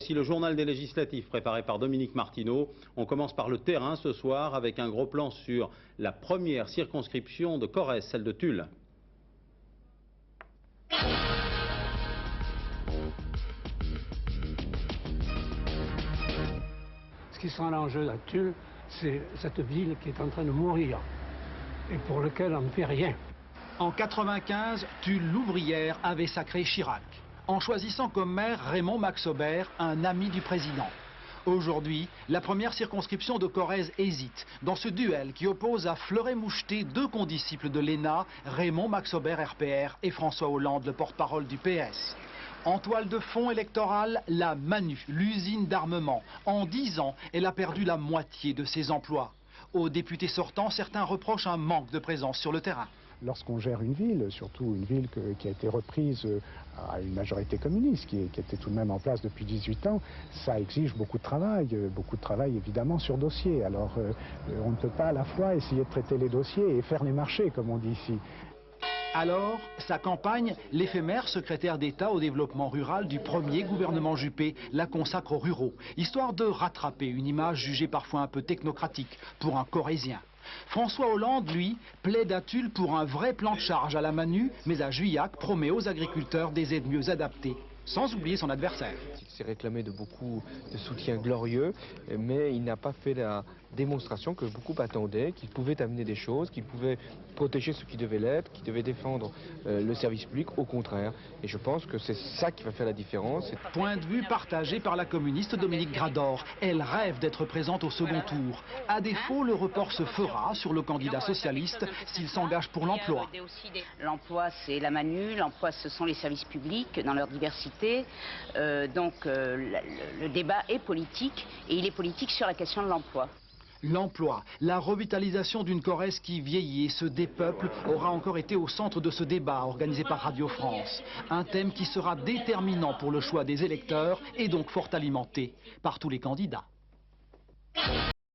Voici le journal des législatives préparé par Dominique Martineau. On commence par le terrain ce soir avec un gros plan sur la première circonscription de Corrèze, celle de Tulle. Ce qui sera l'enjeu à Tulle, c'est cette ville qui est en train de mourir et pour laquelle on ne fait rien. En 95, Tulle l'ouvrière avait sacré Chirac, en choisissant comme maire Raymond Max Aubert, un ami du président. Aujourd'hui, la première circonscription de Corrèze hésite dans ce duel qui oppose à Fleuret-Moucheté deux condisciples de l'ENA, Raymond Max Aubert RPR et François Hollande, le porte-parole du PS. En toile de fond électorale, la Manu, l'usine d'armement. En 10 ans, elle a perdu la moitié de ses emplois. Aux députés sortants, certains reprochent un manque de présence sur le terrain. Lorsqu'on gère une ville, surtout une ville qui a été reprise à une majorité communiste, qui était tout de même en place depuis 18 ans, ça exige beaucoup de travail évidemment sur dossier. Alors on ne peut pas à la fois essayer de traiter les dossiers et faire les marchés, comme on dit ici. Alors, sa campagne, l'éphémère secrétaire d'État au développement rural du premier gouvernement Juppé la consacre aux ruraux, histoire de rattraper une image jugée parfois un peu technocratique pour un Corrézien. François Hollande, lui, plaide à Tulle pour un vrai plan de charge à la Manu, mais à Juillac promet aux agriculteurs des aides mieux adaptées, sans oublier son adversaire. Il s'est réclamé de beaucoup de soutien glorieux, mais il n'a pas fait la démonstration que beaucoup attendaient, qu'il pouvait amener des choses, qu'il pouvait protéger ce qui devait l'être, qu'il devait défendre le service public, au contraire. Et je pense que c'est ça qui va faire la différence. Point de vue partagé par la communiste Dominique Grador. Elle rêve d'être présente au second tour. À défaut, le report se fera sur le candidat socialiste s'il s'engage pour l'emploi. L'emploi, c'est la Manu, l'emploi, ce sont les services publics dans leur diversité. Le débat est politique, et il est politique sur la question de l'emploi. L'emploi, la revitalisation d'une Corrèze qui vieillit et se dépeuple aura encore été au centre de ce débat organisé par Radio France. Un thème qui sera déterminant pour le choix des électeurs et donc fort alimenté par tous les candidats.